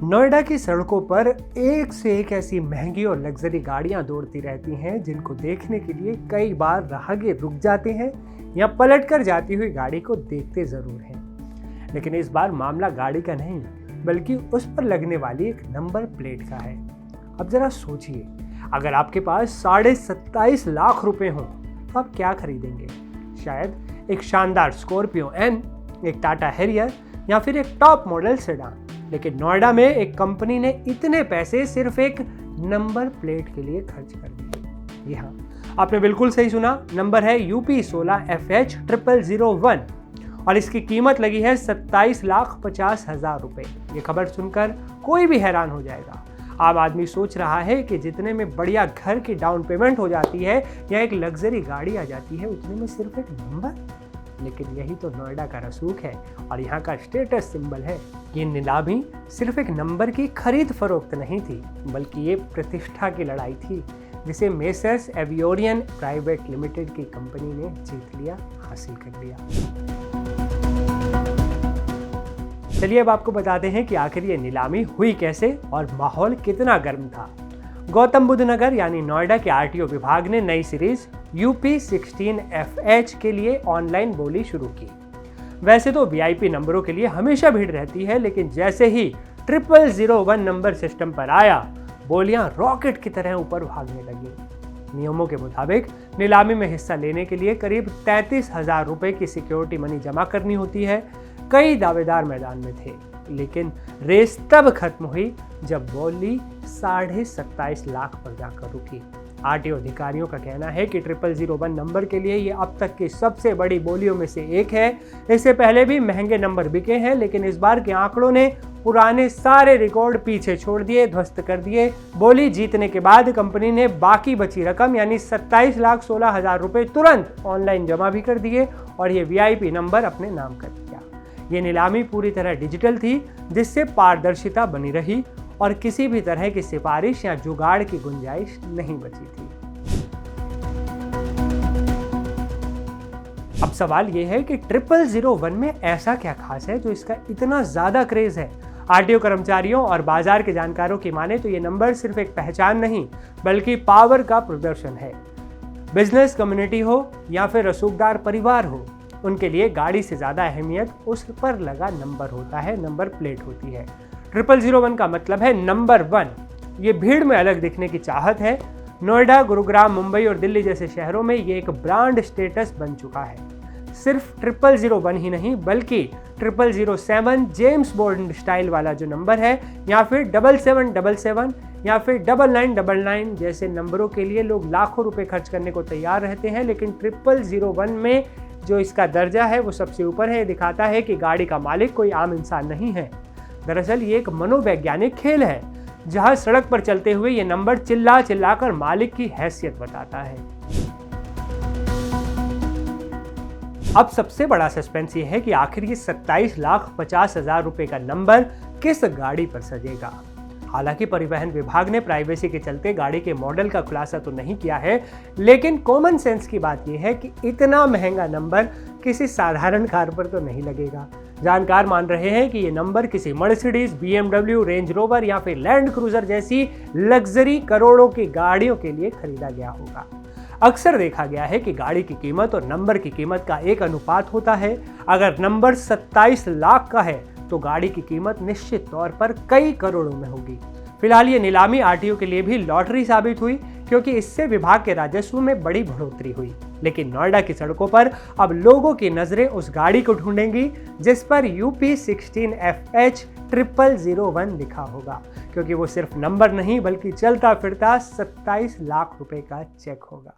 नोएडा की सड़कों पर एक से एक ऐसी महंगी और लग्जरी गाड़ियां दौड़ती रहती हैं जिनको देखने के लिए कई बार राहगीर रुक जाते हैं या पलट कर जाती हुई गाड़ी को देखते जरूर हैं। लेकिन इस बार मामला गाड़ी का नहीं बल्कि उस पर लगने वाली एक नंबर प्लेट का है। अब जरा सोचिए, अगर आपके पास 27.5 लाख रुपए हों तो आप क्या खरीदेंगे? शायद एक शानदार स्कॉर्पियो एन, एक टाटा हैरियर या फिर एक टॉप मॉडल सेडान। लेकिन नोएडा में एक कंपनी ने इतने पैसे सिर्फ एक नंबर प्लेट के लिए खर्च कर दिए। जी हाँ, आपने बिल्कुल सही सुना। नंबर है UP16FH0001 और इसकी कीमत लगी है 27,50,000 रुपए। ये खबर सुनकर कोई भी हैरान हो जाएगा। आम आदमी सोच रहा है कि जितने में बढ़िया घर की डाउन पेमेंट हो जाती है या एक लग्जरी गाड़ी आ जाती है, उतने में सिर्फ एक नंबर। लेकिन यही तो नोएडा का रसूख है और यहाँ का स्टेटस सिंबल है। ये नीलामी सिर्फ एक नंबर की खरीद फरोख्त नहीं थी, बल्कि ये प्रतिष्ठा की लड़ाई थी जिसे मेसर्स एवियोरियन प्राइवेट लिमिटेड की कंपनी ने जीत लिया, हासिल कर लिया। चलिए अब आपको बताते हैं कि आखिर ये नीलामी हुई कैसे और माहौल कितना गर्म था। गौतम बुद्ध नगर यानी नोएडा के आरटीओ विभाग ने नई सीरीज UP16FH के लिए ऑनलाइन बोली शुरू की। वैसे तो VIP नंबरों के लिए हमेशा भीड़ रहती है, लेकिन जैसे ही 0001 नंबर सिस्टम पर आया, बोलियां रॉकेट की तरह ऊपर भागने लगी। नियमों के मुताबिक नीलामी में हिस्सा लेने के लिए करीब 33,000 रुपए की सिक्योरिटी मनी जमा करनी होती है। कई दावेदार मैदान में थे, लेकिन रेस तब खत्म हुई जब बोली 27.5 लाख पर जाकर रुकी। आरटीओ अधिकारियों का कहना है कि 0001 नंबर के लिए ये अब तक की सबसे बड़ी बोलियों में से एक है। इससे पहले भी महंगे नंबर बिके हैं, लेकिन इस बार के आंकड़ों ने पुराने सारे रिकॉर्ड पीछे छोड़ दिए, ध्वस्त कर दिए। बोली जीतने के बाद कंपनी ने बाकी बची रकम यानी 27,16,000 रुपए तुरंत ऑनलाइन जमा भी कर दिए और ये VIP नंबर अपने नाम कर दिया। ये नीलामी पूरी तरह डिजिटल थी, जिससे पारदर्शिता बनी रही और किसी भी तरह की सिफारिश या जुगाड़ की गुंजाइश नहीं बची थी। अब सवाल यह है कि 0001 में ऐसा क्या खास है जो इसका इतना ज्यादा क्रेज है? आरटीओ कर्मचारियों और बाजार के जानकारों की माने तो ये नंबर सिर्फ एक पहचान नहीं बल्कि पावर का प्रदर्शन है। बिजनेस कम्युनिटी हो या फिर रसूखदार परिवार हो, उनके लिए गाड़ी से ज्यादा अहमियत उस पर लगा नंबर होता है, नंबर प्लेट होती है। 0001 का मतलब है नंबर 1। ये भीड़ में अलग दिखने की चाहत है। नोएडा, गुरुग्राम, मुंबई और दिल्ली जैसे शहरों में ये एक ब्रांड स्टेटस बन चुका है। सिर्फ 0001 ही नहीं बल्कि 0007 जेम्स बॉन्ड स्टाइल वाला जो नंबर है, या फिर 7777 या फिर 9999 जैसे नंबरों के लिए लोग लाखों रुपए खर्च करने को तैयार रहते हैं। लेकिन 0001 में जो इसका दर्जा है वो सबसे ऊपर है। ये दिखाता है कि गाड़ी का मालिक कोई आम इंसान नहीं है। दरअसल ये एक मनोवैज्ञानिक खेल है, जहां सड़क पर चलते हुए ये नंबर चिल्ला चिल्ला कर मालिक की हैसियत बताता है। अब सबसे बड़ा सस्पेंस ये है कि आखिर ये 27,50,000 रुपए का नंबर किस गाड़ी पर सजेगा। हालांकि परिवहन विभाग ने प्राइवेसी के चलते गाड़ी के मॉडल का खुलासा तो नहीं किया है, लेकिन कॉमन सेंस की बात यह है कि इतना महंगा नंबर किसी साधारण कार पर तो नहीं लगेगा। जानकार मान रहे हैं कि ये नंबर किसी मर्सिडीज, BMW, रेंज रोवर या फिर लैंड क्रूजर जैसी लग्जरी करोड़ों की गाड़ियों के लिए खरीदा गया होगा। अक्सर देखा गया है कि गाड़ी की कीमत और नंबर की कीमत का एक अनुपात होता है। अगर नंबर 27 लाख का है तो गाड़ी की कीमत निश्चित तौर पर कई करोड़ों में होगी। फिलहाल ये नीलामी आरटीओ के लिए भी लॉटरी साबित हुई, क्योंकि इससे विभाग के राजस्व में बड़ी बढ़ोतरी हुई। लेकिन नोएडा की सड़कों पर अब लोगों की नजरें उस गाड़ी को ढूंढेंगी जिस पर UP16FH0001 लिखा होगा, क्योंकि वो सिर्फ नंबर नहीं बल्कि चलता फिरता 27 लाख रुपए का चेक होगा।